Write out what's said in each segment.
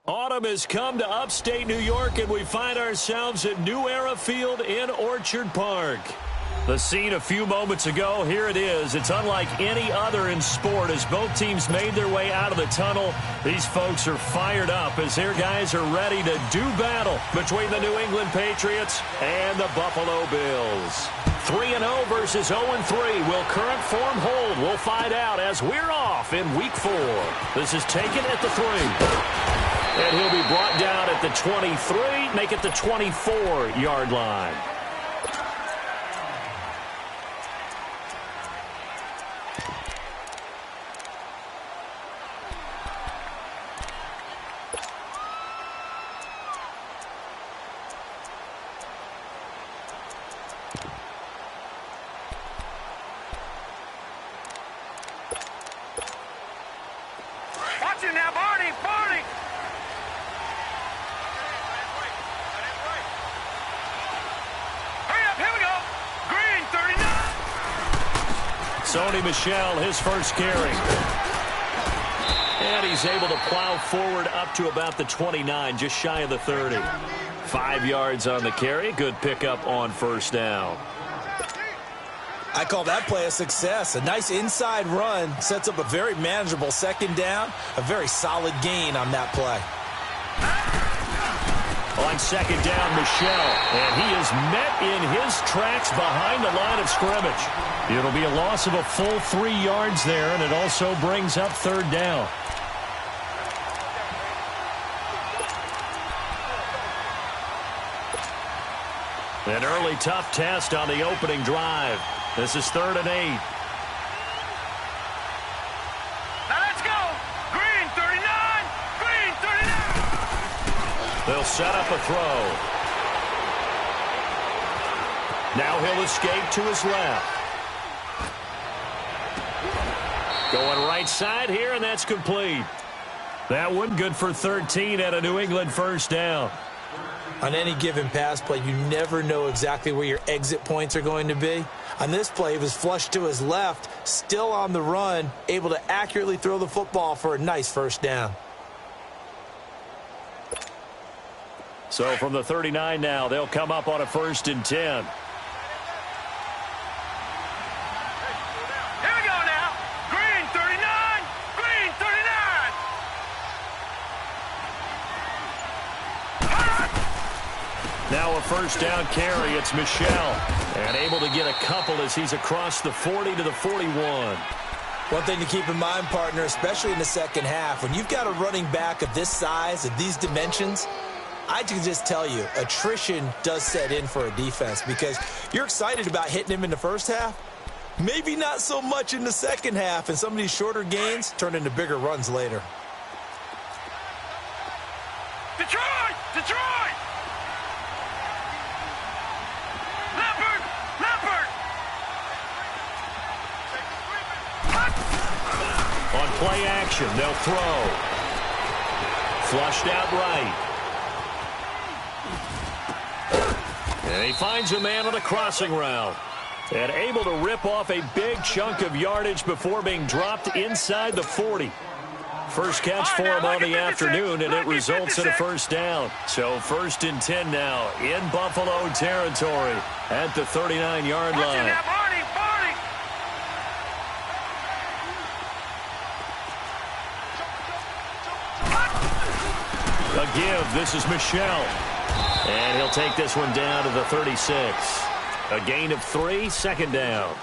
Autumn has come to upstate New York, and we find ourselves at New Era Field in Orchard Park. The scene a few moments ago, here it is. It's unlike any other in sport as both teams made their way out of the tunnel. These folks are fired up as their guys are ready to do battle between the New England Patriots and the Buffalo Bills. 3-0 versus 0-3. Will current form hold? We'll find out as we're off in Week 4. This is taken at the 3. And he'll be brought down at the 23, make it the 24-yard line. Watch it now, Barney! Barney! Hurry up, here we go! Green, 39! Sony Michel, his first carry. And he's able to plow forward up to about the 29, just shy of the 30. 5 yards on the carry. Good pickup on first down. I call that play a success. A nice inside run sets up a very manageable second down. A very solid gain on that play. On second down, Michel. And he is met in his tracks behind the line of scrimmage. It'll be a loss of a full 3 yards there, and it also brings up third down. An early tough test on the opening drive. This is 3rd and 8. Now let's go! Green, 39! Green, 39! They'll set up a throw. Now he'll escape to his left. Going right side here, and that's complete. That one good for 13 at a New England first down. On any given pass play, you never know exactly where your exit points are going to be. On this play, he was flushed to his left, still on the run, able to accurately throw the football for a nice first down. So from the 39 now, they'll come up on a 1st and 10. Here we go now! Green, 39! Green, 39! Now a first down carry. It's Michel. And able to get a couple as he's across the 40 to the 41. One thing to keep in mind, partner, especially in the second half, when you've got a running back of this size, of these dimensions, I can just tell you, attrition does set in for a defense because you're excited about hitting him in the first half. Maybe not so much in the second half, and some of these shorter gains turn into bigger runs later. Detroit! Detroit! Leopard! Leopard! On play action, they'll throw. Flushed out right. And he finds a man on a crossing route. And able to rip off a big chunk of yardage before being dropped inside the 40. First catch for him on the afternoon, and it results in a first down. So 1st and 10 now in Buffalo territory at the 39-yard line. Barney! Barney! A give. This is Michel. And he'll take this one down to the 36. A gain of 3, 2nd down.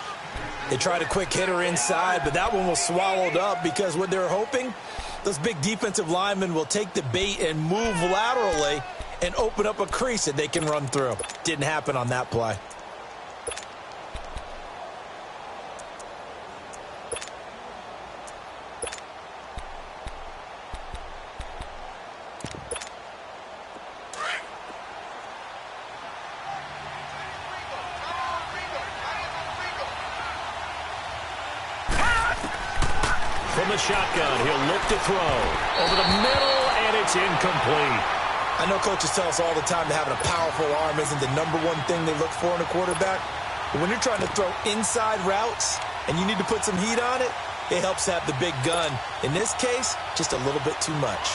They tried a quick hitter inside, but that one was swallowed up because what they're hoping, those big defensive linemen will take the bait and move laterally and open up a crease that they can run through. Didn't happen on that play. From the shotgun, he'll look to throw. Over the middle, and it's incomplete. I know coaches tell us all the time that having a powerful arm isn't the #1 thing they look for in a quarterback. But when you're trying to throw inside routes and you need to put some heat on it, it helps have the big gun. In this case, just a little bit too much.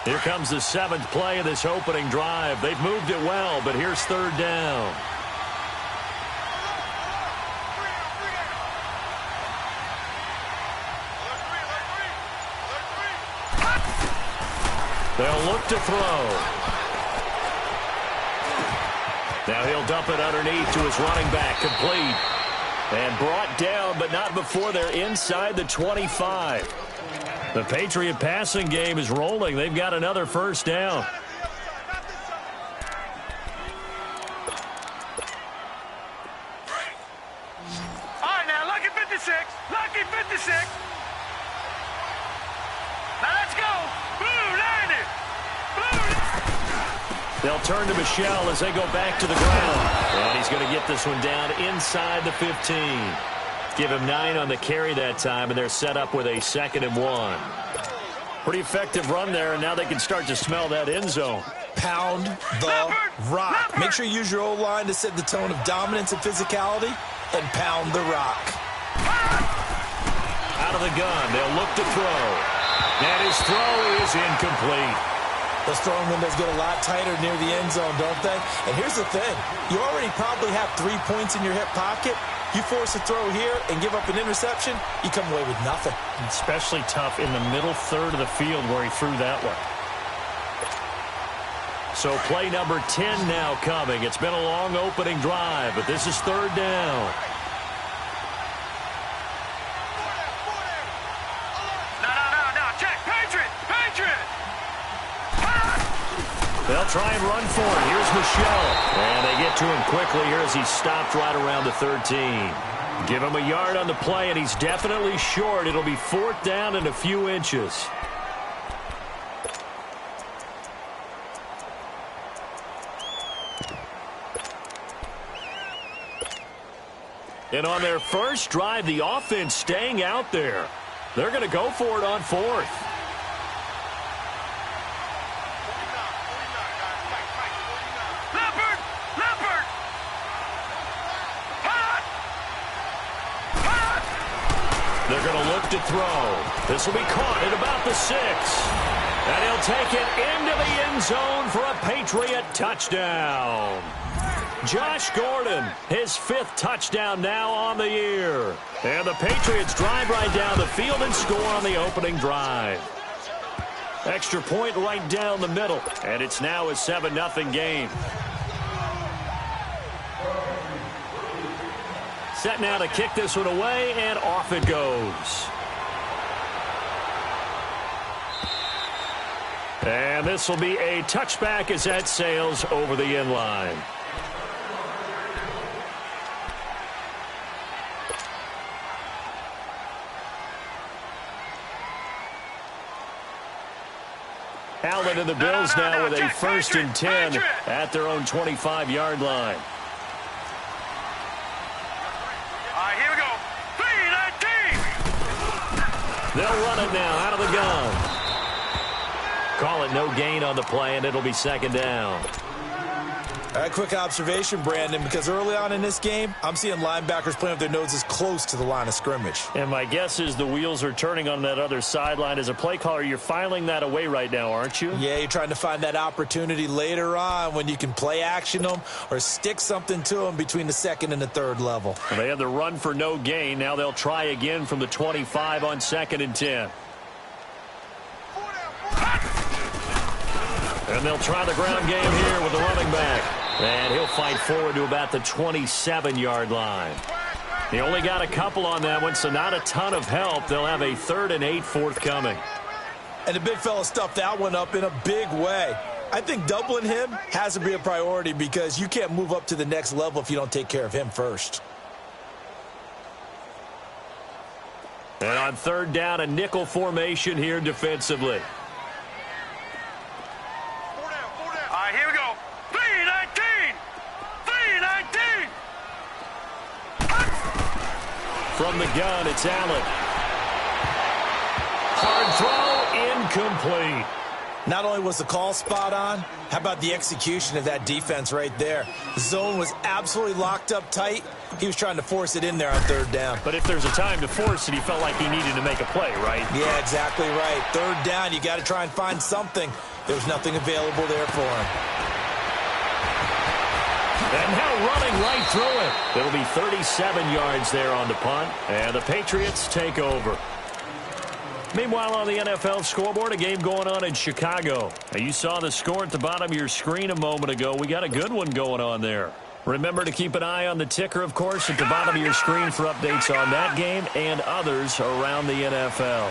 Here comes the 7th play of this opening drive. They've moved it well, but here's 3rd down. They'll look to throw. Now he'll dump it underneath to his running back, complete. And brought down, but not before they're inside the 25. The Patriot passing game is rolling. They've got another 1st down. All right, now, lucky 56. Lucky 56. Now, let's go. Blue, land it. Blue. They'll turn to Michelle as they go back to the ground. And he's going to get this one down inside the 15. Give him 9 on the carry that time, and they're set up with a 2nd and 1. Pretty effective run there, and now they can start to smell that end zone. Pound the rock. Make sure you use your O-line to set the tone of dominance and physicality, and pound the rock. Out of the gun, they'll look to throw. And his throw is incomplete. Those throwing windows get a lot tighter near the end zone, don't they? And here's the thing. You already probably have 3 points in your hip pocket. You force a throw here and give up an interception, you come away with nothing. Especially tough in the middle third of the field where he threw that one. So play number 10 now coming. It's been a long opening drive, but this is 3rd down. No. Check. Patriot. Patriot. They'll try and run for it. Here's Michelle. And they get to him quickly here as he's stopped right around the 13. Give him a yard on the play, and he's definitely short. It'll be 4th down and a few inches. And on their first drive, the offense staying out there. They're going to go for it on 4th. They're going to look to throw. This will be caught at about the 6. And he'll take it into the end zone for a Patriot touchdown. Josh Gordon, his 5th touchdown now on the year. And the Patriots drive right down the field and score on the opening drive. Extra point right down the middle. And it's now a 7-0 game. Set now to kick this one away, and off it goes. And this will be a touchback as that sails over the end line. Allen and the Bills now with a 1st and 10 at their own 25-yard line. They'll run it now out of the gun. Call it no gain on the play, and it'll be 2nd down. All right, quick observation, Brandon, because early on in this game, I'm seeing linebackers playing with their noses close to the line of scrimmage. And my guess is the wheels are turning on that other sideline. As a play caller, you're filing that away right now, aren't you? Yeah, you're trying to find that opportunity later on when you can play action them or stick something to them between the 2nd and the 3rd level. Well, they had the run for no gain. Now they'll try again from the 25 on 2nd and 10. And they'll try the ground game here with the running back. And he'll fight forward to about the 27-yard line. He only got a couple on that one, so not a ton of help. They'll have a 3rd and 8 forthcoming. And the big fella stuffed that one up in a big way. I think doubling him has to be a priority because you can't move up to the next level if you don't take care of him first. And on 3rd down, a nickel formation here defensively. Here we go. 3-19. 3-19. From the gun, it's Allen. Hard throw, incomplete. Not only was the call spot on, how about the execution of that defense right there? The zone was absolutely locked up tight. He was trying to force it in there on third down. But if there's a time to force it, he felt like he needed to make a play, right? Yeah, exactly right. Third down, you got to try and find something. There's nothing available there for him. And now running right through it. It'll be 37 yards there on the punt, and the Patriots take over. Meanwhile, on the NFL scoreboard, a game going on in Chicago. Now, you saw the score at the bottom of your screen a moment ago. We got a good one going on there. Remember to keep an eye on the ticker, of course, at the bottom of your screen for updates on that game and others around the NFL.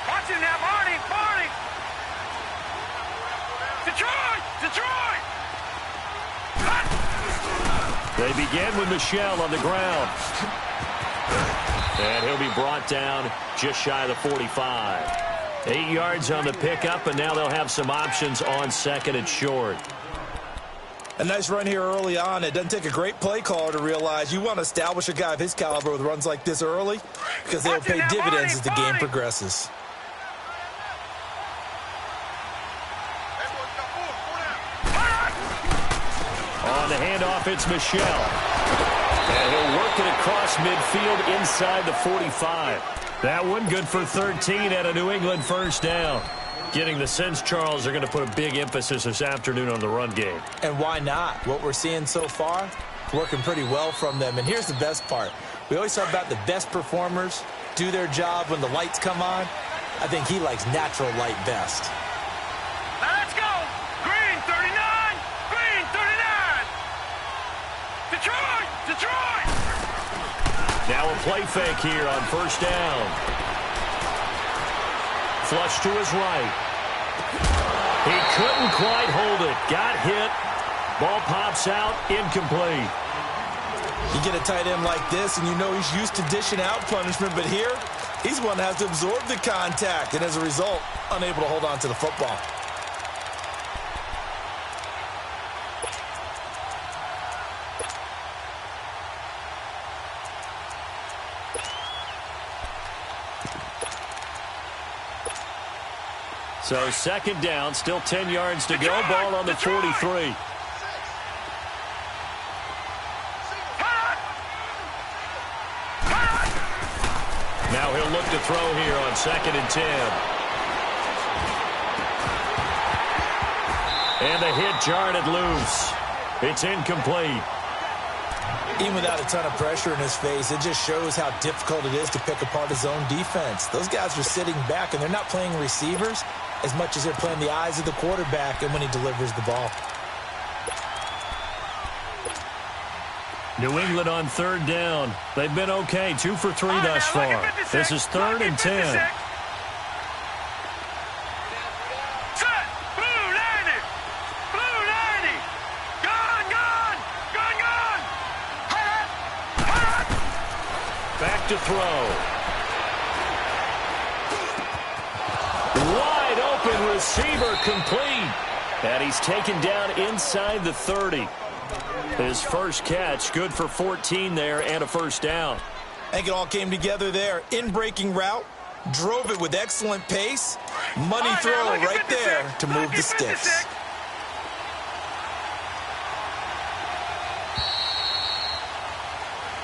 Watching that, Marty, Marty. Detroit, Detroit. They begin with Michel on the ground. And he'll be brought down just shy of the 45. 8 yards on the pickup, and now they'll have some options on second and short. A nice run here early on. It doesn't take a great play caller to realize you want to establish a guy of his caliber with runs like this early because they'll pay dividends as the game progresses. On the handoff, it's Michel. And he'll work it across midfield inside the 45. That one good for 13 at a New England first down. Getting the sense, Charles, they're going to put a big emphasis this afternoon on the run game. And why not? What we're seeing so far, working pretty well from them. And here's the best part. We always talk about the best performers do their job when the lights come on. I think he likes natural light best. Now let's go. Green 39. Green 39. Detroit, Detroit. Now a play fake here on first down. Flush to his right. He couldn't quite hold it. Got hit. Ball pops out. Incomplete. You get a tight end like this, and you know he's used to dishing out punishment, but here, he's one that has to absorb the contact, and as a result, unable to hold on to the football. So second down, still 10 yards to go. Ball on the 43. Now he'll look to throw here on second and 10. And the hit jarred it loose. It's incomplete. Even without a ton of pressure in his face, it just shows how difficult it is to pick apart his own defense. Those guys are sitting back, and they're not playing receivers as much as they're playing the eyes of the quarterback and when he delivers the ball. New England on third down. They've been okay, 2 for 3 thus far. This is third and 10. Back to throw. Wide open receiver complete. And he's taken down inside the 30. His first catch, good for 14 there and a first down. I think it all came together there. In-breaking route, drove it with excellent pace. Money throw right there to move the sticks.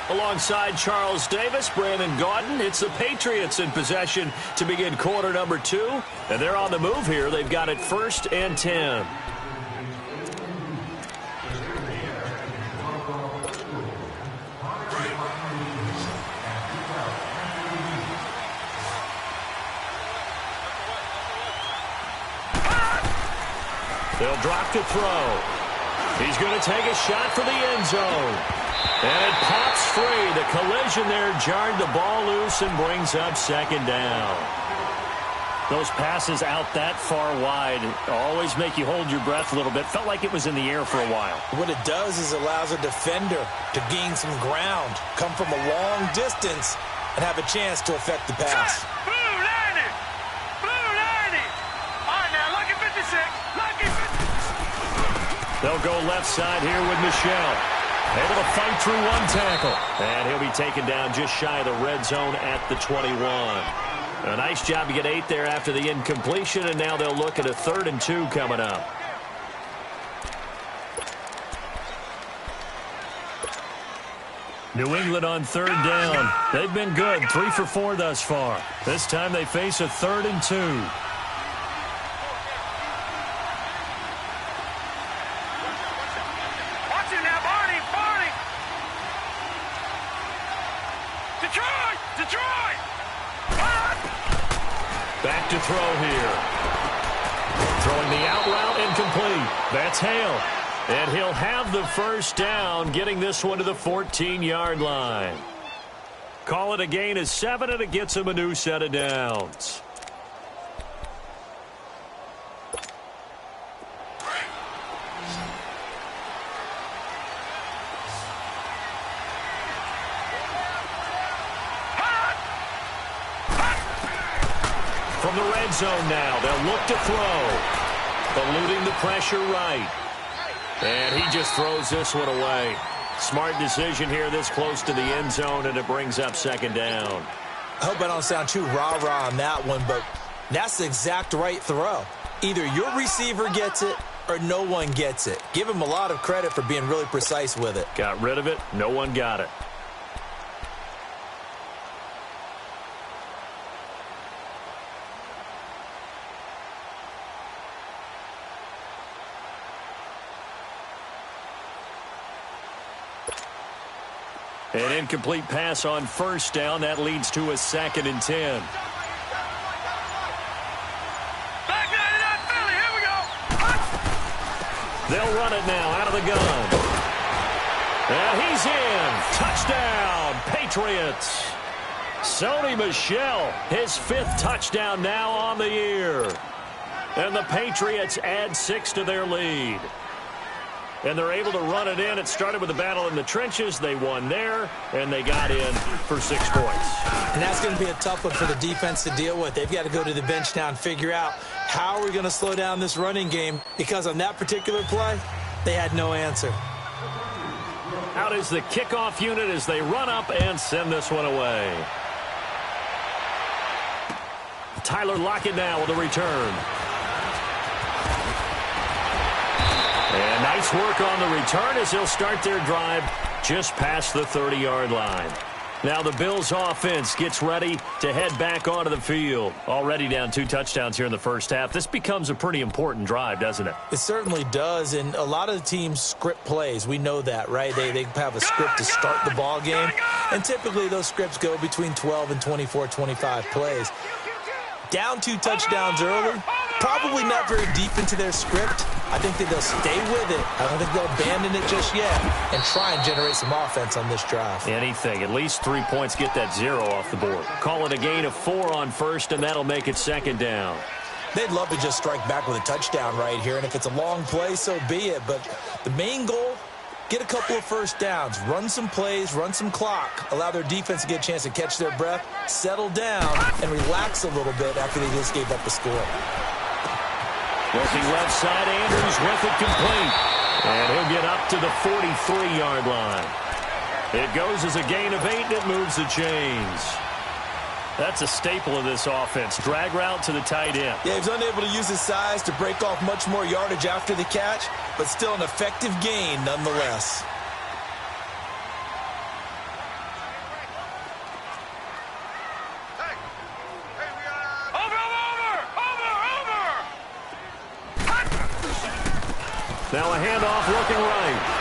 Alongside Charles Davis, Brandon Gaudin, it's the Patriots in possession to begin quarter number 2. And they're on the move here. They've got it first and 10. They'll drop to throw. He's going to take a shot for the end zone. And it pops free. The collision there jarred the ball loose and brings up second down. Those passes out that far wide always make you hold your breath a little bit. Felt like it was in the air for a while. What it does is allows a defender to gain some ground, come from a long distance, and have a chance to affect the pass. Blue 90. Blue 90. All right, now, lucky 56. Lucky 56. They'll go left side here with Michel. Able to fight through one tackle. And he'll be taken down just shy of the red zone at the 21. A nice job to get 8 there after the incompletion, and now they'll look at a 3rd and 2 coming up. New England on 3rd down. They've been good, 3 for 4 thus far. This time they face a 3rd and 2. Watch it now, Barney! Detroit! Back to throw here. Throwing the out route incomplete. That's Hale. And he'll have the first down, getting this one to the 14-yard line. Call it a gain of 7, and it gets him a new set of downs. From the red zone now, they'll look to throw. Eluding the pressure right. And he just throws this one away. Smart decision here this close to the end zone, and it brings up 2nd down. I hope I don't sound too rah-rah on that one, but that's the exact right throw. Either your receiver gets it or no one gets it. Give him a lot of credit for being really precise with it. Got rid of it. No one got it. An incomplete pass on 1st down. That leads to a 2nd and 10. Back 99 Philly, here we go! They'll run it now out of the gun. And he's in. Touchdown, Patriots. Sony Michel, his 5th touchdown now on the year. And the Patriots add 6 to their lead. And they're able to run it in. It started with a battle in the trenches. They won there, and they got in for 6 points. And that's going to be a tough one for the defense to deal with. They've got to go to the bench now and figure out how are we going to slow down this running game, because on that particular play, they had no answer. Out is the kickoff unit as they run up and send this one away. Tyler Lockett now with a return. And nice work on the return as they'll start their drive just past the 30-yard line. Now the Bills offense gets ready to head back onto the field. Already down 2 touchdowns here in the first half. This becomes a pretty important drive, doesn't it? It certainly does, and a lot of the teams script plays. We know that, right? They have a script to start the ball game, and typically those scripts go between 12 and 24, 25 plays. Down 2 touchdowns early, probably not very deep into their script. I think that they'll stay with it. I don't think they'll abandon it just yet and try and generate some offense on this drive. Anything. At least 3 points, get that 0 off the board. Call it a gain of 4 on 1st, and that'll make it 2nd down. They'd love to just strike back with a touchdown right here, and if it's a long play, so be it. But the main goal, get a couple of 1st downs, run some plays, run some clock, allow their defense to get a chance to catch their breath, settle down, and relax a little bit after they just gave up the score. Working left side, Andrews with it complete. And he'll get up to the 43-yard line. It goes as a gain of 8, and it moves the chains. That's a staple of this offense. Drag route to the tight end. Yeah, he's unable to use his size to break off much more yardage after the catch, but still an effective gain nonetheless. Now a handoff looking right.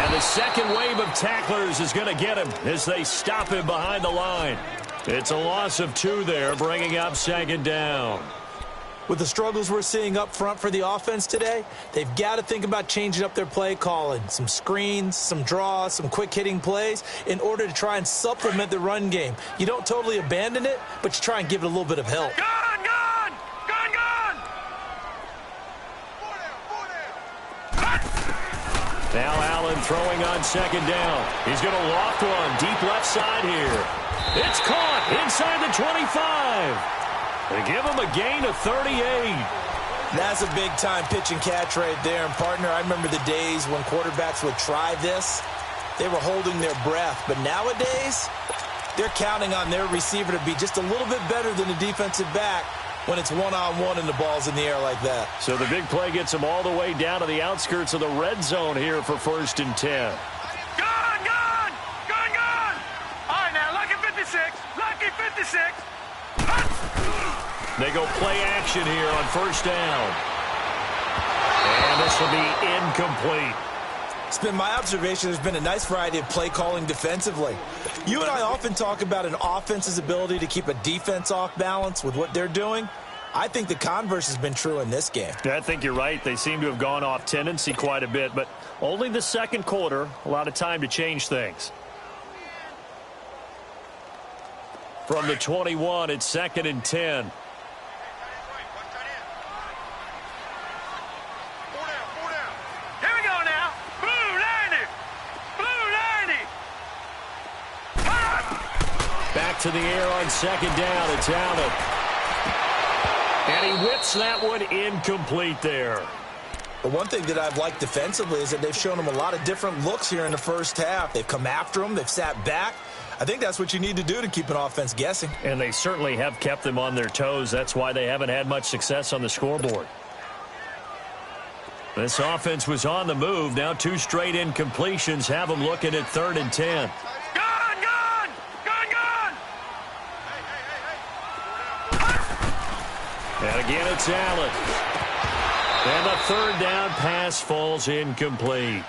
And the second wave of tacklers is going to get him as they stop him behind the line. It's a loss of 2 there, bringing up 2nd down. With the struggles we're seeing up front for the offense today, they've got to think about changing up their play calling. Some screens, some draws, some quick-hitting plays in order to try and supplement the run game. You don't totally abandon it, but you try and give it a little bit of help. Now Allen throwing on 2nd down. He's going to loft one deep left side here. It's caught inside the 25. They give him a gain of 38. That's a big-time pitch and catch right there. And, partner, I remember the days when quarterbacks would try this. They were holding their breath. But nowadays, they're counting on their receiver to be just a little bit better than the defensive back when it's one-on-one and the ball's in the air like that. So the big play gets them all the way down to the outskirts of the red zone here for 1st and 10. Gone! Gone! Gone! Gone! All right, now, lucky 56. Lucky 56. They go play action here on 1st down. And this will be incomplete. It's been my observation there's been a nice variety of play calling defensively. You and I often talk about an offense's ability to keep a defense off balance with what they're doing. I think the converse has been true in this game. Yeah, I think you're right. They seem to have gone off tendency quite a bit, but only the second quarter, a lot of time to change things. From the 21, it's 2nd and 10. To the air on 2nd down. It's Allen. And he whips that one incomplete there. But one thing that I've liked defensively is that they've shown him a lot of different looks here in the first half. They've come after him. They've sat back. I think that's what you need to do to keep an offense guessing. And they certainly have kept them on their toes. That's why they haven't had much success on the scoreboard. This offense was on the move. Now 2 straight incompletions have them looking at 3rd and 10. And again, it's Allen. And the 3rd down pass falls incomplete.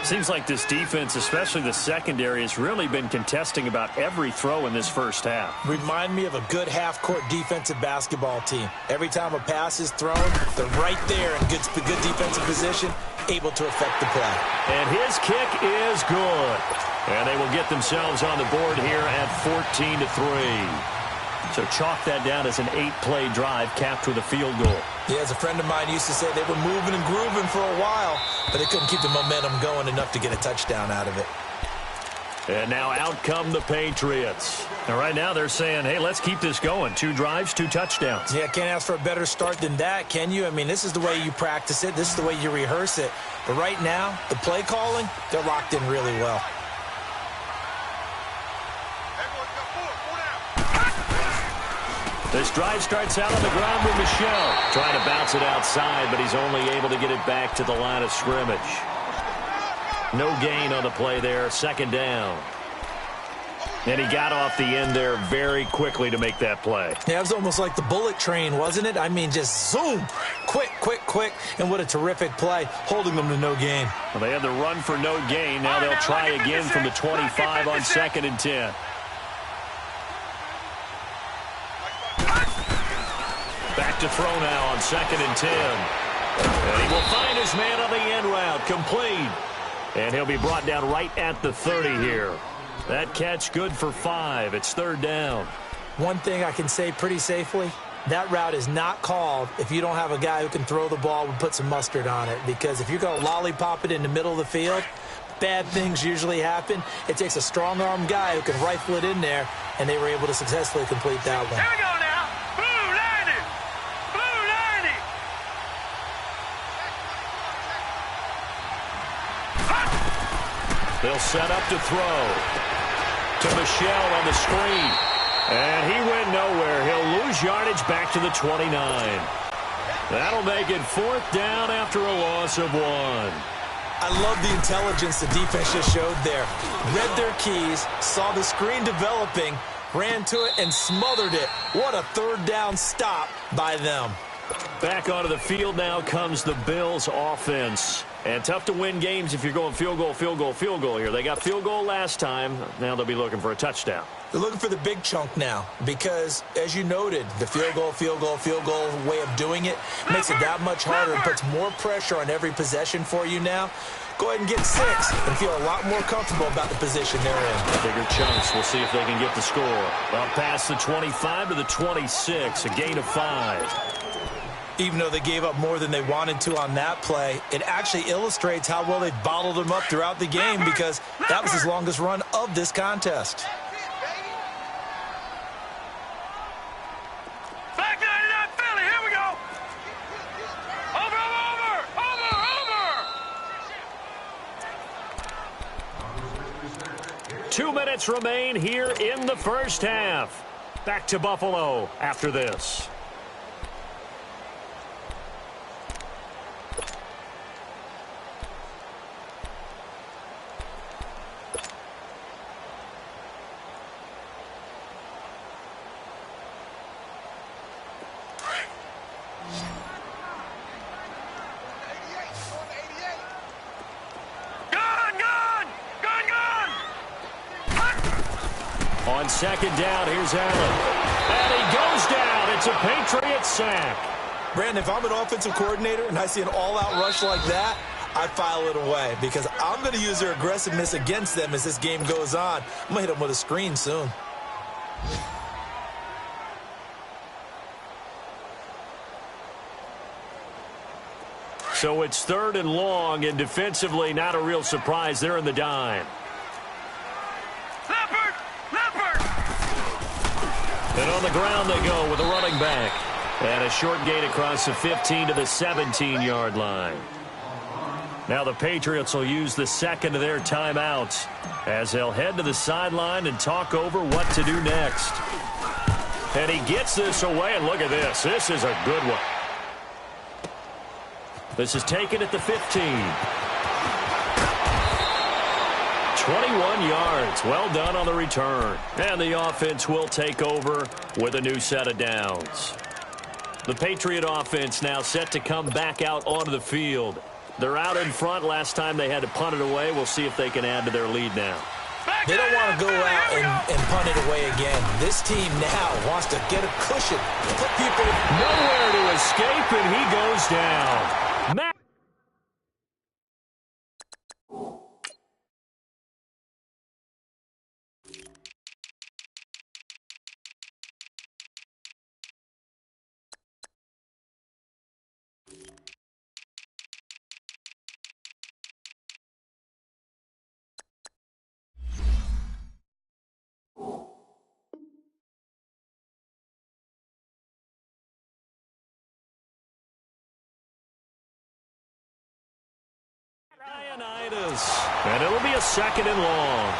Seems like this defense, especially the secondary, has really been contesting about every throw in this first half. Remind me of a good half-court defensive basketball team. Every time a pass is thrown, they're right there in good defensive position, able to affect the play. And his kick is good. And they will get themselves on the board here at 14-3. So chalk that down as an 8-play drive capped with a field goal. Yeah, as a friend of mine used to say, they were moving and grooving for a while, but they couldn't keep the momentum going enough to get a touchdown out of it. And now out come the Patriots. And right now they're saying, hey, let's keep this going. 2 drives, 2 touchdowns. Yeah, can't ask for a better start than that, can you? I mean, this is the way you practice it. This is the way you rehearse it. But right now, the play calling, they're locked in really well. This drive starts out on the ground with Michel. Trying to bounce it outside, but he's only able to get it back to the line of scrimmage. No gain on the play there. 2nd down. And he got off the end there very quickly to make that play. Yeah, it was almost like the bullet train, wasn't it? I mean, just zoom. Quick, quick, quick. And what a terrific play, holding them to no gain. Well, they had the run for no gain. Now they'll try again from the 25 on 2nd and 10. Back to throw now on 2nd and 10. And he will find his man on the end route. Complete. And he'll be brought down right at the 30 here. That catch good for 5. It's 3rd down. One thing I can say pretty safely, that route is not called if you don't have a guy who can throw the ball and put some mustard on it. Because if you're going to lollipop it in the middle of the field, bad things usually happen. It takes a strong-arm guy who can rifle it in there, and they were able to successfully complete that one. Here we go now. They'll set up to throw. To Michel on the screen. And he went nowhere. He'll lose yardage back to the 29. That'll make it 4th down after a loss of 1. I love the intelligence the defense just showed there. Read their keys, saw the screen developing, ran to it, and smothered it. What a 3rd down stop by them. Back onto the field now comes the Bills offense. And tough to win games if you're going field goal, field goal, field goal here. They got field goal last time. Now they'll be looking for a touchdown. They're looking for the big chunk now because, as you noted, the field goal, field goal, field goal way of doing it makes it that much harder and puts more pressure on every possession for you now. Go ahead and get 6 and feel a lot more comfortable about the position they're in. Bigger chunks. We'll see if they can get the score. Up past the 25 to the 26, a gain of 5. Even though they gave up more than they wanted to on that play, it actually illustrates how well they've bottled them up throughout the game because that was his longest run of this contest. Back 99 Philly, here we go. Over, over, over, over. 2 minutes remain here in the first half. Back to Buffalo after this. On second down, here's Allen. And he goes down. It's a Patriots sack. Brandon, if I'm an offensive coordinator and I see an all-out rush like that, I file it away because I'm going to use their aggressiveness against them as this game goes on. I'm going to hit them with a screen soon. So it's 3rd and long, and defensively not a real surprise. They're in the dime. And on the ground they go with a running back. And a short gain across the 15 to the 17-yard line. Now the Patriots will use the second of their timeouts as they'll head to the sideline and talk over what to do next. And he gets this away, and look at this. This is a good one. This is taken at the 15. 21 yards. Well done on the return. And the offense will take over with a new set of downs. The Patriot offense now set to come back out onto the field. They're out in front. Last time they had to punt it away. We'll see if they can add to their lead now. They don't want to go out and punt it away again. This team now wants to get a cushion. Put people nowhere to escape, and he goes down. Matt. And it'll be a 2nd and long.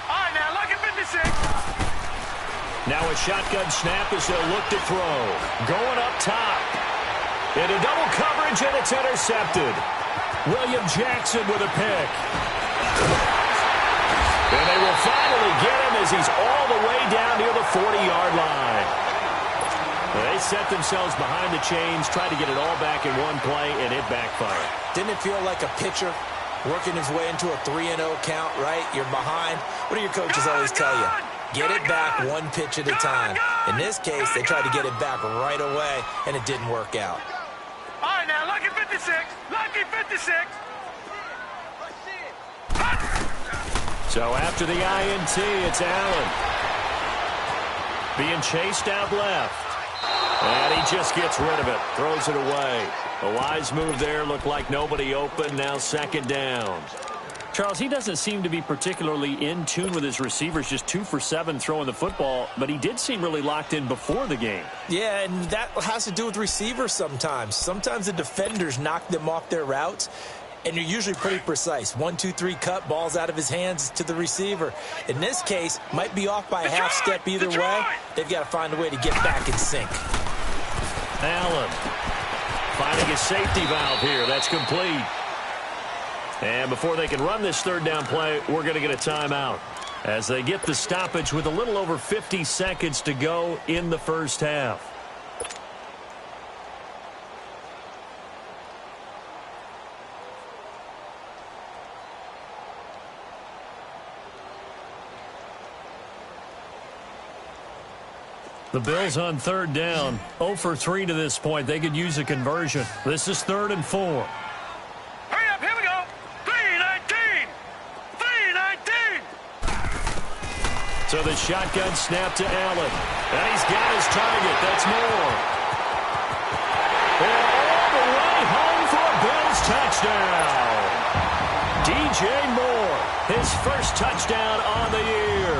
All right, now look at 56. Now a shotgun snap as they'll look to throw. Going up top. Into double coverage, and it's intercepted. William Jackson with a pick. And they will finally get him as he's all the way down near the 40-yard line. They set themselves behind the chains, tried to get it all back in one play, and it backfired. Didn't it feel like a pitcher working his way into a 3-0 count, right? You're behind. What do your coaches always tell you? Get it back one pitch at a time. In this case, they tried to get it back right away, and it didn't work out. All right, now look at 56. Lucky 56. So after the INT, it's Allen. Being chased out left. And he just gets rid of it. Throws it away. A wise move there. Looked like nobody open. Now 2nd down. Charles, he doesn't seem to be particularly in tune with his receivers, just 2 for 7 throwing the football, but he did seem really locked in before the game. Yeah, and that has to do with receivers sometimes. Sometimes the defenders knock them off their routes, and you're usually pretty precise. 1, 2, 3 cut, balls out of his hands to the receiver. In this case, might be off by a half step either way. They've got to find a way to get back in sync. Allen finding a safety valve here. That's complete. And before they can run this 3rd down play, we're going to get a timeout as they get the stoppage with a little over 50 seconds to go in the first half. The Bills on 3rd down, 0 for 3 to this point. They could use a conversion. This is 3rd and 4. So the shotgun snap to Allen. And he's got his target. That's more. And all the way home for a Bills touchdown. DJ Moore, his first touchdown on the year.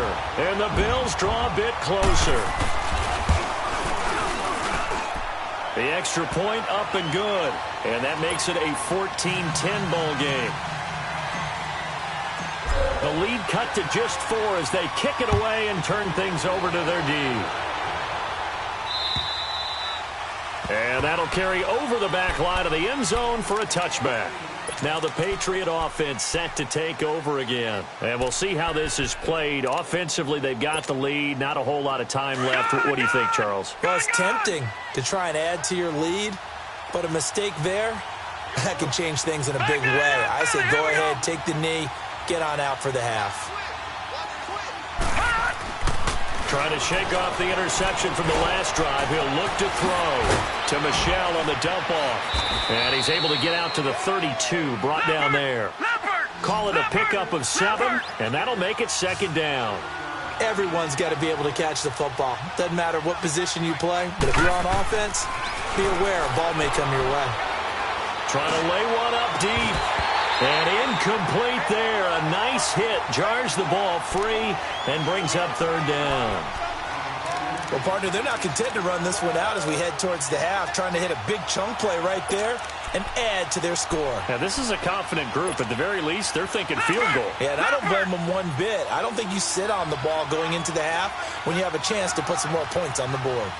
And the Bills draw a bit closer. The extra point up and good. And that makes it a 14-10 ball game. The lead cut to just 4 as they kick it away and turn things over to their D. And that'll carry over the back line of the end zone for a touchback. Now the Patriot offense set to take over again. And we'll see how this is played. Offensively, they've got the lead. Not a whole lot of time left. What do you think, Charles? Well, it's tempting to try and add to your lead, but a mistake there, that can change things in a big way. I say go ahead, take the knee, get on out for the half. Trying to shake off the interception from the last drive. He'll look to throw to Michel on the dump off. And he's able to get out to the 32, brought down there. Call it a pickup of 7, and that'll make it second down. Everyone's got to be able to catch the football. Doesn't matter what position you play, but if you're on offense, be aware a ball may come your way. Trying to lay one up deep. And incomplete there. A nice hit. Jars the ball free and brings up third down. Well, partner, they're not content to run this one out as we head towards the half, trying to hit a big chunk play right there and add to their score. Yeah, this is a confident group. At the very least, they're thinking field goal. Yeah, and I don't blame them one bit. I don't think you sit on the ball going into the half when you have a chance to put some more points on the board.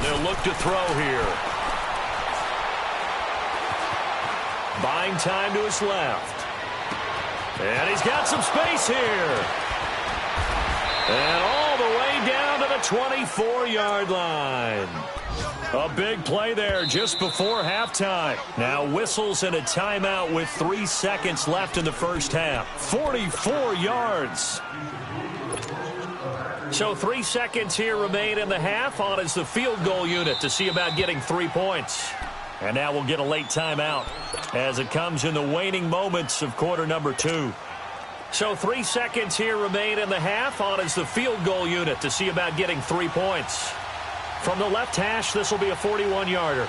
They'll look to throw here. Buying time to his left. And he's got some space here. And all the way down to the 24-yard line. A big play there just before halftime. Now whistles and a timeout with 3 seconds left in the first half. 44 yards. So 3 seconds here remain in the half. On is the field goal unit to see about getting 3 points. And now we'll get a late timeout as it comes in the waning moments of quarter number 2. So 3 seconds here remain in the half. On is the field goal unit to see about getting 3 points. From the left hash, this will be a 41-yarder.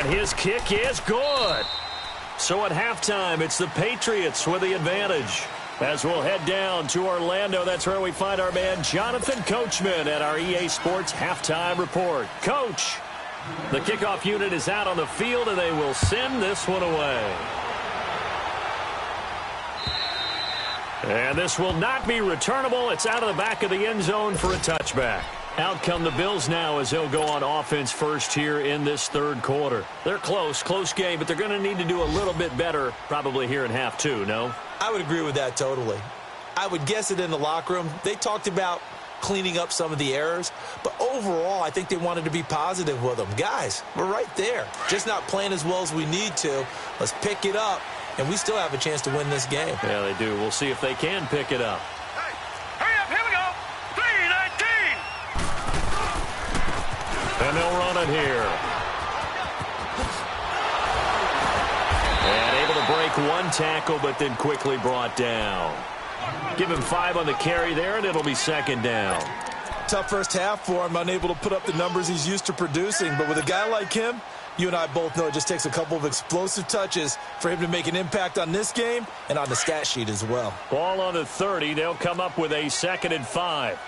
His kick is good. So at halftime, it's the Patriots with the advantage. As we'll head down to Orlando, that's where we find our man Jonathan Coachman at our EA Sports Halftime Report. Coach, the kickoff unit is out on the field, and they will send this one away. And this will not be returnable. It's out of the back of the end zone for a touchback. Out come the Bills now as they'll go on offense first here in this third quarter. They're close game, but they're going to need to do a little bit better probably here in half 2, no? I would agree with that totally. I would guess it in the locker room. They talked about cleaning up some of the errors, but overall I think they wanted to be positive with them. Guys, we're right there. Just not playing as well as we need to. Let's pick it up, and we still have a chance to win this game. Yeah, they do. We'll see if they can pick it up. And they'll run it here. And able to break one tackle, but then quickly brought down. Give him 5 on the carry there, and it'll be second down. Tough first half for him, unable to put up the numbers he's used to producing. But with a guy like him, you and I both know it just takes a couple of explosive touches for him to make an impact on this game and on the stat sheet as well. Ball on the 30. They'll come up with a 2nd and 5.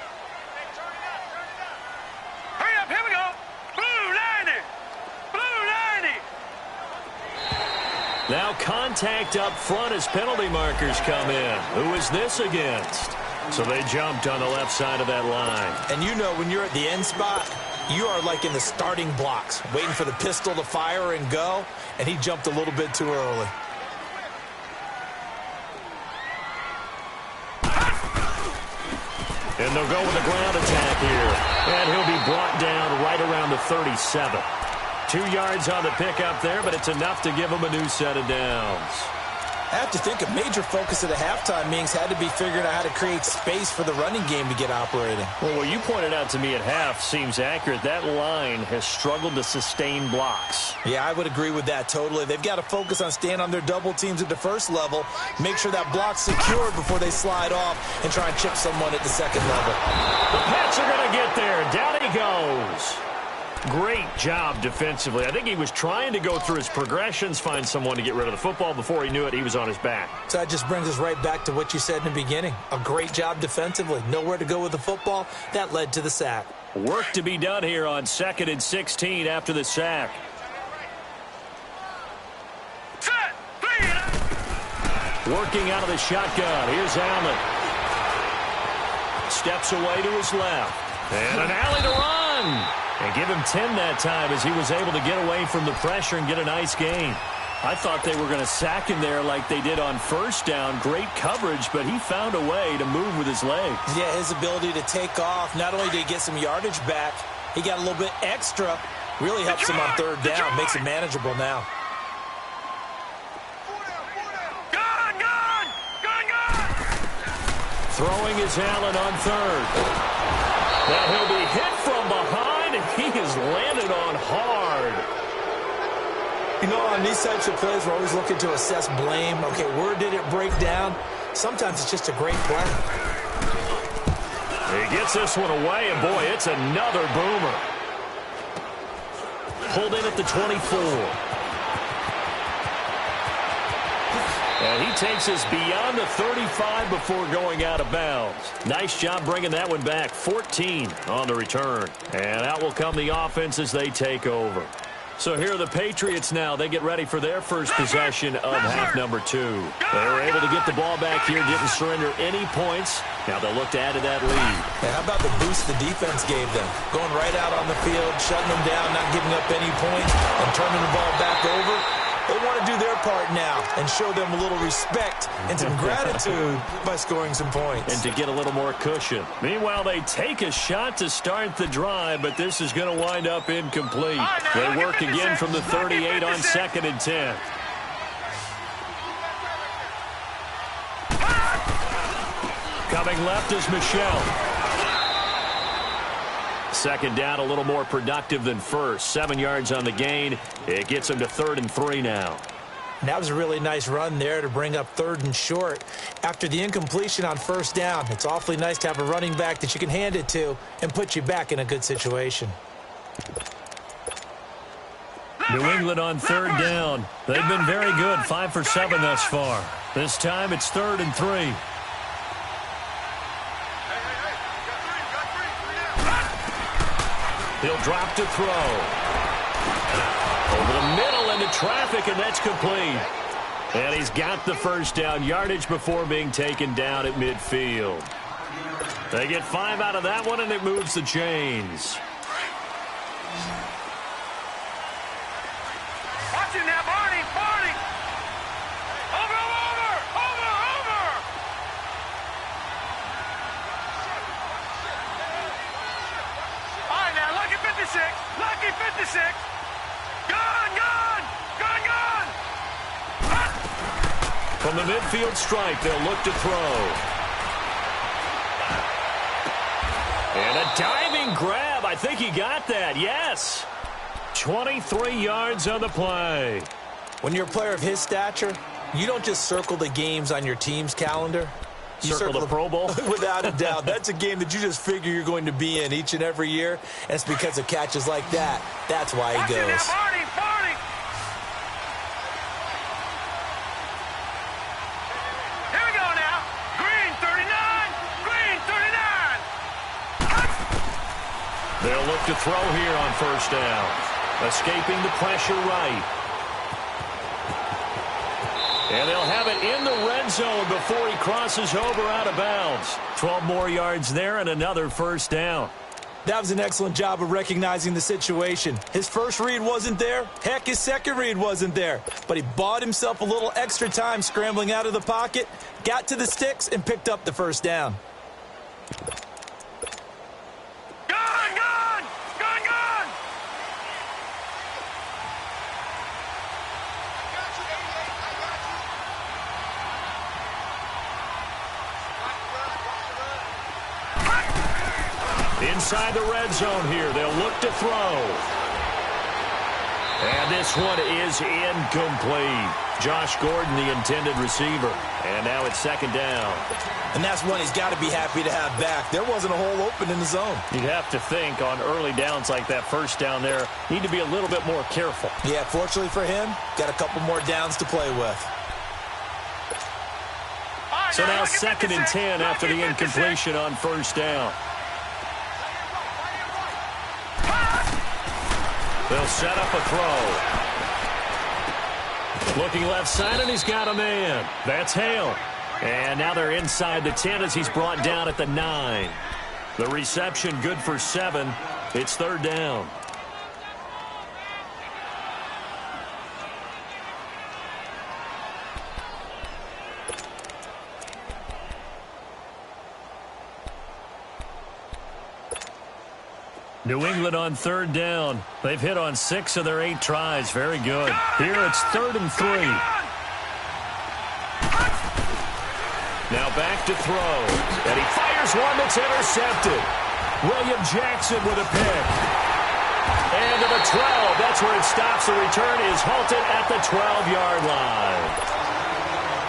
Now contact up front as penalty markers come in. Who is this against? So they jumped on the left side of that line. And you know when you're at the end spot, you are like in the starting blocks, waiting for the pistol to fire and go, and he jumped a little bit too early. And they'll go with a ground attack here. And he'll be brought down right around the 37. 2 yards on the pickup there, but it's enough to give him a new set of downs. I have to think a major focus of the halftime meetings had to be figuring out how to create space for the running game to get operating. Well, what you pointed out to me at half seems accurate. That line has struggled to sustain blocks. Yeah, I would agree with that totally. They've got to focus on staying on their double teams at the first level, make sure that block's secured before they slide off and try and chip someone at the second level. The Pats are going to get there. Down he goes. Great job defensively. I think he was trying to go through his progressions, find someone to get rid of the football. Before he knew it, he was on his back. So that just brings us right back to what you said in the beginning. A great job defensively. Nowhere to go with the football. That led to the sack. Work to be done here on 2nd and 16 after the sack. Working out of the shotgun. Here's Allen. Steps away to his left. And an alley to run. And give him 10 that time as he was able to get away from the pressure and get a nice gain. I thought they were going to sack him there like they did on first down. Great coverage, but he found a way to move with his legs. Yeah, his ability to take off. Not only did he get some yardage back, he got a little bit extra. Really helps him on third down. Makes it manageable now. Throwing is Allen on third. Now he'll be hit from behind, and he is landed on hard. You know, on these types of plays, we're always looking to assess blame. Okay, where did it break down? Sometimes it's just a great play. He gets this one away, and boy, it's another boomer. Pulled in at the 24. And he takes us beyond the 35 before going out of bounds. Nice job bringing that one back. 14 on the return. And out will come the offense as they take over. So here are the Patriots now. They get ready for their first possession of half number 2. They were able to get the ball back here, didn't surrender any points. Now they'll look to add to that lead. And how about the boost the defense gave them? Going right out on the field, shutting them down, not giving up any points, and turning the ball back over. They want to do their part now and show them a little respect and some gratitude by scoring some points. And to get a little more cushion. Meanwhile, they take a shot to start the drive, but this is going to wind up incomplete. They work again from the 38 on 2nd and 10. Coming left is Michelle. Second down, a little more productive than first. 7 yards on the gain. It gets him to 3rd and 3 now. That was a really nice run there to bring up 3rd and short. After the incompletion on first down, it's awfully nice to have a running back that you can hand it to and put you back in a good situation. New England on 3rd down. They've been very good, 5 for 7 thus far. This time it's 3rd and 3. He'll drop to throw. Over the middle into traffic, and that's complete. And he's got the first down yardage before being taken down at midfield. They get 5 out of that one, and it moves the chains. Watch it now, Barney, Barney. Over. All right, now, lucky 56. Lucky 56. Gone. From the midfield stripe, they'll look to throw. And a diving grab. I think he got that. Yes. 23 yards on the play. When you're a player of his stature, you don't just circle the games on your team's calendar. You circle the Pro Bowl? Without a doubt. That's a game that you just figure you're going to be in each and every year, and it's because of catches like that. That's why he goes. Now, Barney. Here we go now. Green 39. They'll look to throw here on first down. Escaping the pressure right. And they'll have it in the red zone before he crosses over out of bounds. 12 more yards there and another first down. That was an excellent job of recognizing the situation. His first read wasn't there. Heck, his second read wasn't there. But he bought himself a little extra time scrambling out of the pocket, got to the sticks, and picked up the first down. Inside the red zone here, they'll look to throw. And this one is incomplete. Josh Gordon, the intended receiver. And now it's second down. And that's one he's got to be happy to have back. There wasn't a hole open in the zone. You'd have to think on early downs like that first down there, need to be a little bit more careful. Yeah, fortunately for him, got a couple more downs to play with. So now second and 10 after the incompletion on first down. They'll set up a throw. Looking left side, and he's got a man. That's Hale. And now they're inside the 10 as he's brought down at the 9. The reception good for 7. It's third down. New England on third down. They've hit on 6 of their 8 tries. Very good. Here it's 3rd and 3. Now back to throw. And he fires one that's intercepted. William Jackson with a pick. And to the 12. That's where it stops. The return is halted at the 12-yard line.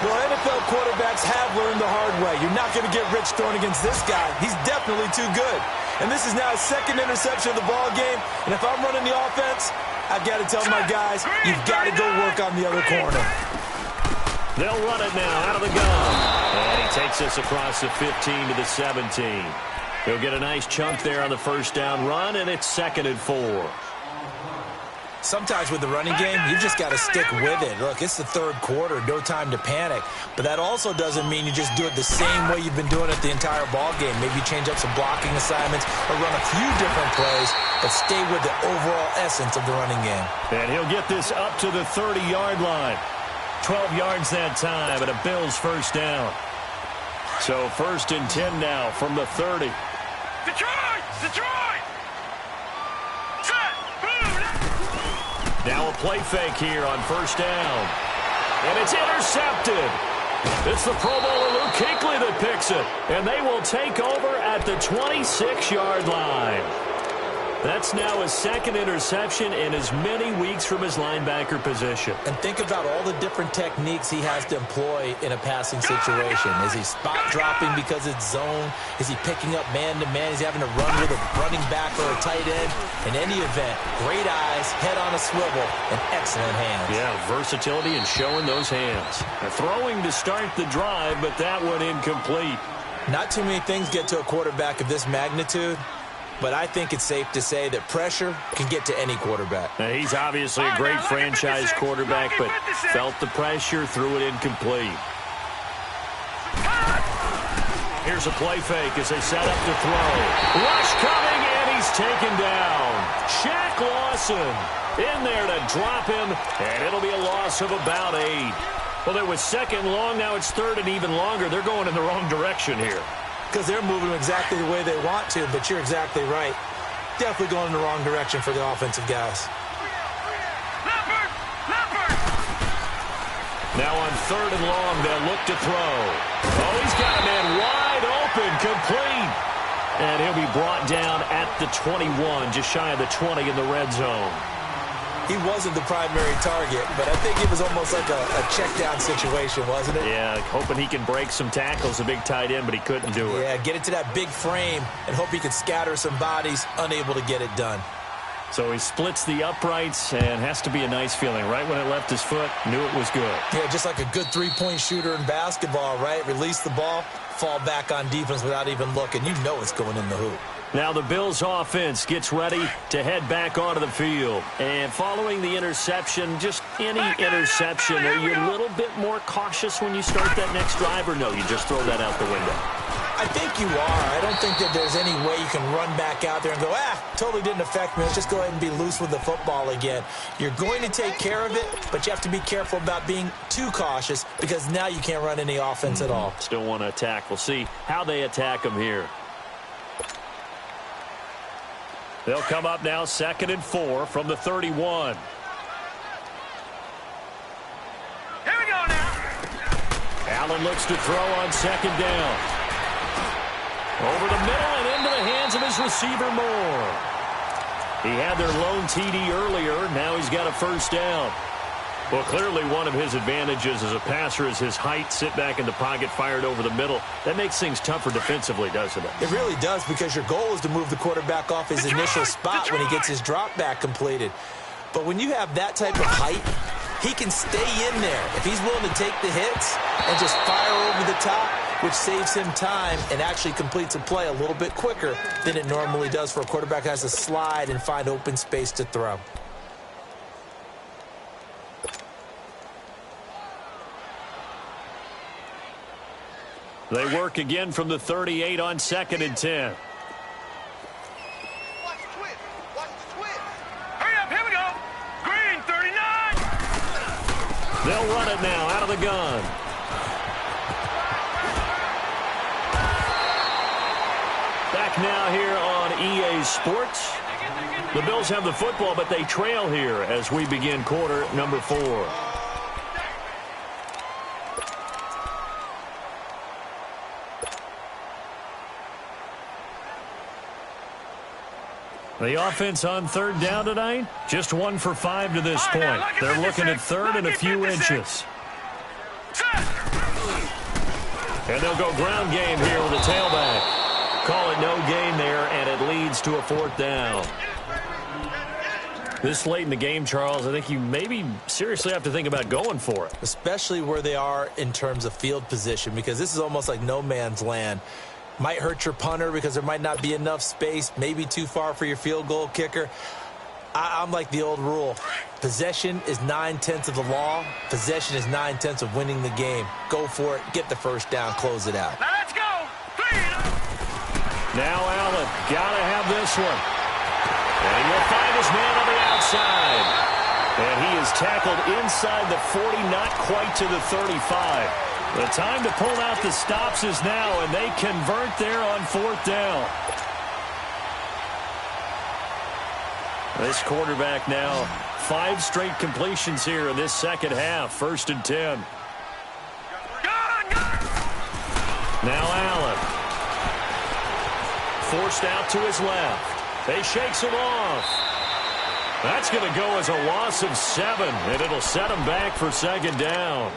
Well, NFL quarterbacks have learned the hard way. You're not going to get rich throwing against this guy. He's definitely too good. And this is now his second interception of the ball game. And if I'm running the offense, I've got to tell my guys, you've got to go work on the other corner. They'll run it now out of the gun. And he takes us across the 15 to the 17. He'll get a nice chunk there on the first down run, and it's 2nd and 4. Sometimes with the running game, you've just got to stick with it. Look, it's the third quarter, no time to panic. But that also doesn't mean you just do it the same way you've been doing it the entire ball game. Maybe change up some blocking assignments or run a few different plays, but stay with the overall essence of the running game. And he'll get this up to the 30-yard line. 12 yards that time, and a Bills first down. So 1st and 10 now from the 30. Detroit! Detroit! Set! Boom! Now a play fake here on first down. And it's intercepted. It's the Pro Bowler Luke Kuechly that picks it. And they will take over at the 26-yard line. That's now his 2nd interception in as many weeks from his linebacker position. And think about all the different techniques he has to employ in a passing situation. Is he spot dropping because it's zone? Is he picking up man-to-man? Is he having to run with a running back or a tight end? In any event, great eyes, head on a swivel, and excellent hands. Yeah, versatility and showing those hands. They're throwing to start the drive, but that one incomplete. Not too many things get to a quarterback of this magnitude, but I think it's safe to say that pressure can get to any quarterback. Now, he's obviously a great franchise quarterback, but felt the pressure, threw it incomplete. Here's a play fake as they set up to throw. Rush coming, and he's taken down. Shaq Lawson in there to drop him, and it'll be a loss of about 8. Well, it was 2nd long, now it's 3rd and even longer. They're going in the wrong direction here. Because they're moving exactly the way they want to, but you're exactly right. Definitely going in the wrong direction for the offensive guys. Now on 3rd and long, they'll look to throw. Oh, he's got a man wide open, complete. And he'll be brought down at the 21, just shy of the 20 in the red zone. He wasn't the primary target, but I think it was almost like a check-down situation, wasn't it? Yeah, hoping he can break some tackles, a big tight end, but he couldn't do it. Yeah, get it to that big frame and hope he can scatter some bodies, unable to get it done. So he splits the uprights, and has to be a nice feeling. Right when it left his foot, knew it was good. Yeah, just like a good three-point shooter in basketball, right? Release the ball, fall back on defense without even looking. You know it's going in the hoop. Now the Bills offense gets ready to head back onto the field. And following the interception, just any interception, are you a little bit more cautious when you start that next drive, or no, you just throw that out the window? I think you are. I don't think that there's any way you can run back out there and go, totally didn't affect me. Let's just go ahead and be loose with the football again. You're going to take care of it, but you have to be careful about being too cautious because now you can't run any offense at all. Still want to attack. We'll see how they attack them here. They'll come up now 2nd and 4 from the 31. Here we go now. Allen looks to throw on 2nd down. Over the middle and into the hands of his his receiver Moore. He had their lone TD earlier. Now he's got a first down. Well, clearly one of his advantages as a passer is his height. Sit back in the pocket, fired over the middle. That makes things tougher defensively, doesn't it? It really does, because your goal is to move the quarterback off his initial spot when he gets his drop back completed. But when you have that type of height, he can stay in there if he's willing to take the hits and just fire over the top, which saves him time and actually completes a play a little bit quicker than it normally does for a quarterback who has to slide and find open space to throw. They work again from the 38 on 2nd and 10. Hurry up, here we go. Green, 39. They'll run it now out of the gun. Back now here on EA Sports. The Bills have the football, but they trail here as we begin quarter number 4. The offense on 3rd down tonight, just 1 for 5 to this point. They're looking at 3rd and a few inches. And they'll go ground game here with a tailback. Call it no gain there, and it leads to a 4th down. This late in the game, Charles, I think you maybe seriously have to think about going for it. Especially where they are in terms of field position, because this is almost like no man's land. Might hurt your punter because there might not be enough space, maybe too far for your field goal kicker. I'm like the old rule. Possession is 9/10 of the law. Possession is 9/10 of winning the game. Go for it. Get the first down. Close it out. Now let's go. Now Allen. Got to have this one. And he'll find his man on the outside. And he is tackled inside the 40, not quite to the 35. The time to pull out the stops is now, and they convert there on 4th down. This quarterback now, 5 straight completions here in this second half. 1st and 10. Now Allen. Forced out to his left. They shakes him off. That's going to go as a loss of 7, and it'll set him back for 2nd down.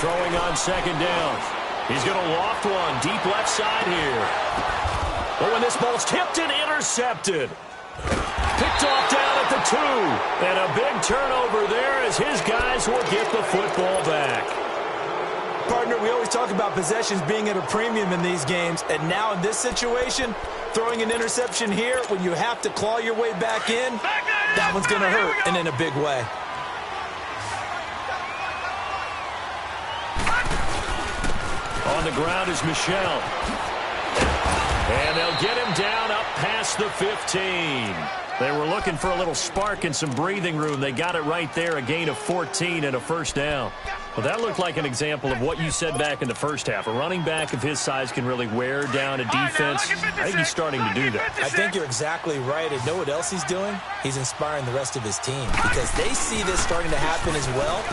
Throwing on 2nd down. He's going to loft one deep left side here. Oh, and this ball's tipped and intercepted. Picked off down at the 2. And a big turnover there as his guys will get the football back. Partner, we always talk about possessions being at a premium in these games. And now in this situation, throwing an interception here when you have to claw your way back in, that one's going to hurt, and in a big way. On the ground is Michel. And they'll get him down up past the 15. They were looking for a little spark and some breathing room. They got it right there, a gain of 14 and a 1st down. Well, that looked like an example of what you said back in the first half. A running back of his size can really wear down a defense. I think he's starting to do that. I think you're exactly right. And know what else he's doing? He's inspiring the rest of his team because they see this starting to happen as well.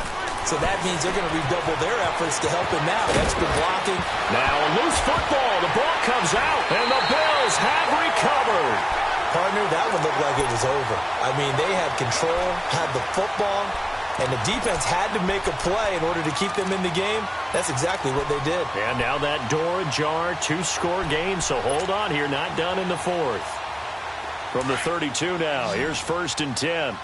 So that means they're going to redouble their efforts to help him out. Extra blocking. Now a loose football. The ball comes out, and the Bills have recovered. Partner, that one looked like it was over. I mean, they had control, had the football, and the defense had to make a play in order to keep them in the game. That's exactly what they did. And now that door ajar, 2-score game, so hold on here, not done in the 4th. From the 32 now, here's 1st and 10.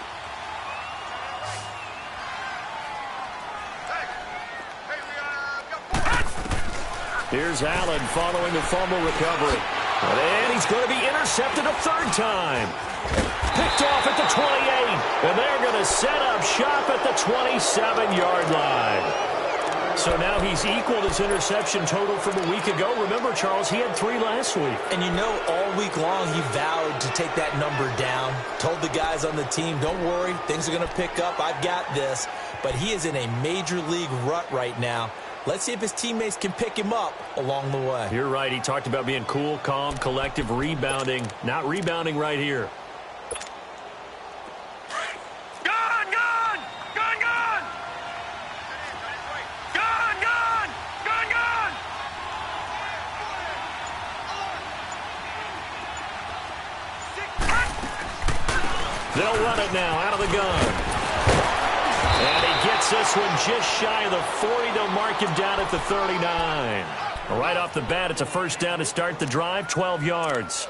Here's Allen following the fumble recovery. And he's going to be intercepted a 3rd time. Picked off at the 28. And they're going to set up shop at the 27-yard line. So now he's equaled his interception total from a week ago. Remember, Charles, he had 3 last week. And you know, all week long he vowed to take that number down. Told the guys on the team, don't worry, things are going to pick up. I've got this. But he is in a major league rut right now. Let's see if his teammates can pick him up along the way. You're right. He talked about being cool, calm, collective, rebounding. Not rebounding right here. Gone, gone! Gone, gone! Gone, gone! Gone, gone! They'll run it now out of the gun. And he gets this one just shy of the 40. They'll mark him down at the 39. Right off the bat, it's a first down to start the drive, 12 yards.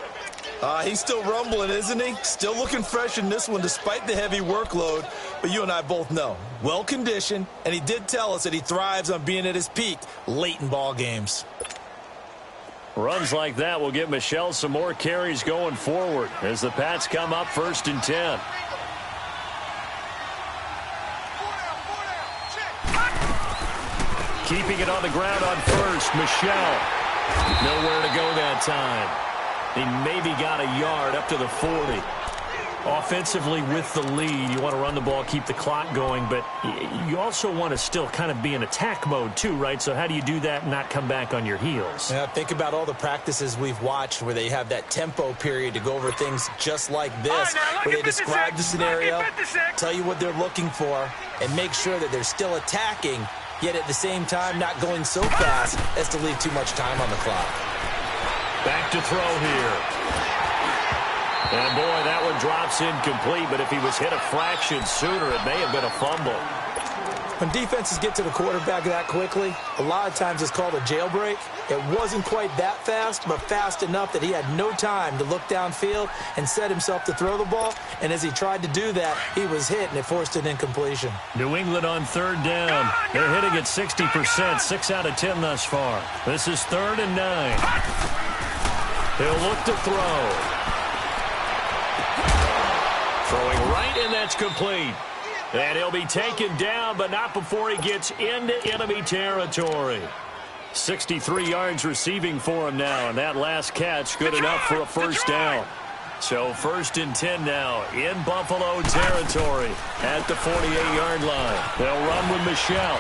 He's still rumbling, isn't he? Still looking fresh in this one despite the heavy workload. But you and I both know, well-conditioned, and he did tell us that he thrives on being at his peak late in ball games. Runs like that will give Michel some more carries going forward as the Pats come up 1st and 10. Keeping it on the ground on first, Michel. Nowhere to go that time. He maybe got a yard up to the 40. Offensively with the lead, you want to run the ball, keep the clock going, but you also want to still kind of be in attack mode too, right? So how do you do that and not come back on your heels? Yeah, think about all the practices we've watched where they have that tempo period to go over things just like this, where they describe the scenario, tell you what they're looking for, and make sure that they're still attacking, yet at the same time not going so fast as to leave too much time on the clock. Back to throw here. And, boy, that one drops incomplete, but if he was hit a fraction sooner, it may have been a fumble. When defenses get to the quarterback that quickly, a lot of times it's called a jailbreak. It wasn't quite that fast, but fast enough that he had no time to look downfield and set himself to throw the ball. And as he tried to do that, he was hit, and it forced an incompletion. New England on 3rd down. They're hitting at 60%, 6 out of 10 thus far. This is 3rd and 9. He'll look to throw. Throwing right, and that's complete. And he'll be taken down, but not before he gets into enemy territory. 63 yards receiving for him now, and that last catch good enough for a first down. So 1st and 10 now in Buffalo territory at the 48-yard line. They'll run with Michel.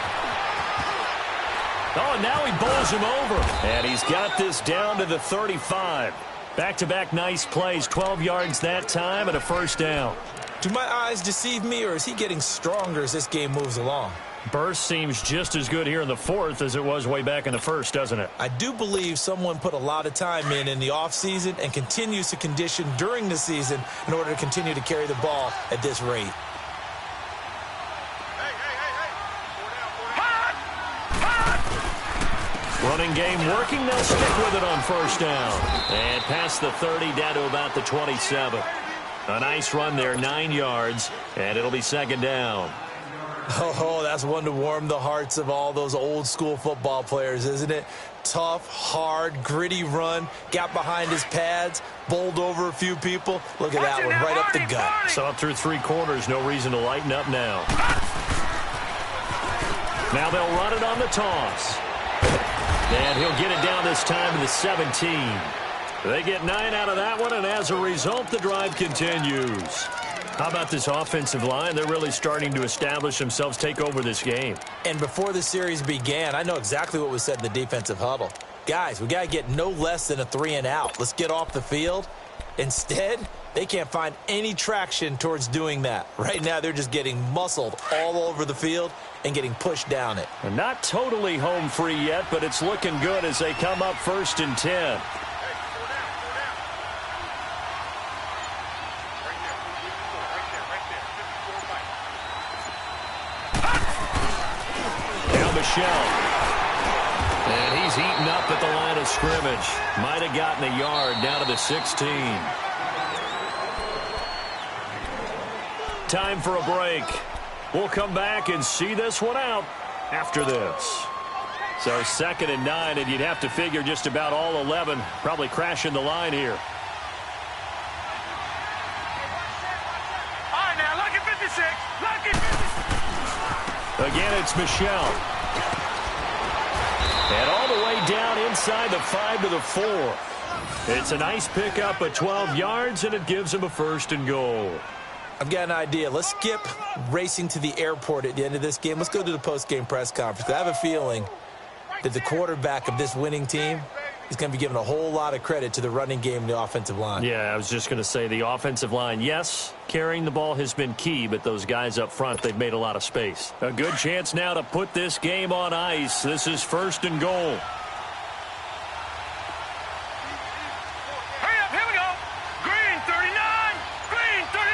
Oh, and now he bowls him over. And he's got this down to the 35. Back-to-back nice plays, 12 yards that time and a first down. Do my eyes deceive me, or is he getting stronger as this game moves along? Burst seems just as good here in the 4th as it was way back in the 1st, doesn't it? I do believe someone put a lot of time in the offseason and continues to condition during the season in order to continue to carry the ball at this rate. Running game working. They'll stick with it on first down. And past the 30 down to about the 27. A nice run there, 9 yards, and it'll be 2nd down. Oh, that's one to warm the hearts of all those old school football players, isn't it? Tough, hard, gritty run, got behind his pads, bowled over a few people. Look at that one, right up the gut. So up through 3 quarters, no reason to lighten up now. Now they'll run it on the toss. And he'll get it down this time to the 17. They get 9 out of that one, and as a result, the drive continues. How about this offensive line? They're really starting to establish themselves, take over this game. And before the series began, I know exactly what was said in the defensive huddle. Guys, we got to get no less than a 3 and out. Let's get off the field. Instead, they can't find any traction towards doing that. Right now, they're just getting muscled all over the field and getting pushed down it. And not totally home free yet, but it's looking good as they come up 1st and 10. And he's eaten up at the line of scrimmage. Might have gotten a yard down to the 16. Time for a break. We'll come back and see this one out after this. So 2nd and 9, and you'd have to figure just about all 11 probably crashing the line here. All right, now, lucky 56. Lucky 56. Again, it's Michel. And all the way down inside the 5 to the 4. It's a nice pickup of 12 yards, and it gives him a 1st and goal. I've got an idea. Let's skip racing to the airport at the end of this game. Let's go to the post-game press conference. I have a feeling that the quarterback of this winning team is going to be given a whole lot of credit to the running game and the offensive line. Yeah, I was just going to say the offensive line, yes, carrying the ball has been key, but those guys up front, they've made a lot of space. A good chance now to put this game on ice. This is 1st and goal. Hurry up, here we go. Green 39, green 39.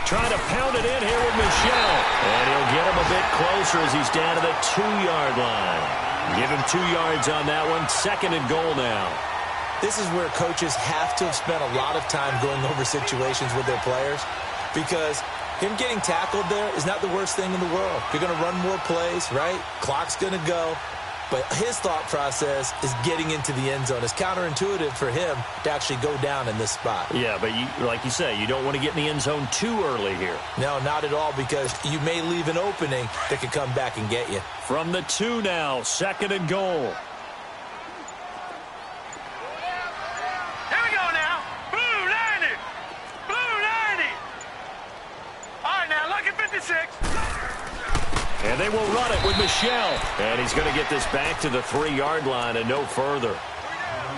Trying to pound it in here with Michel. And he'll get him a bit closer as he's down to the 2-yard line. Give him 2 yards on that one. 2nd and goal now. This is where coaches have to have spent a lot of time going over situations with their players, because him getting tackled there is not the worst thing in the world. You're going to run more plays, right? Clock's going to go. But his thought process is getting into the end zone. It's counterintuitive for him to actually go down in this spot. Yeah, but like you say, you don't want to get in the end zone too early here. No, not at all, because you may leave an opening that could come back and get you. From the 2 now, 2nd and goal. Here we go now. Blue 90. Blue 90. All right, now look at 56. And they will run it with Michel. And he's going to get this back to the 3-yard line and no further.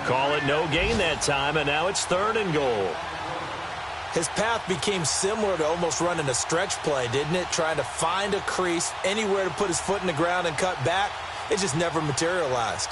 Call it no gain that time, and now it's 3rd and goal. His path became similar to almost running a stretch play, didn't it? Trying to find a crease, anywhere to put his foot in the ground and cut back. It just never materialized.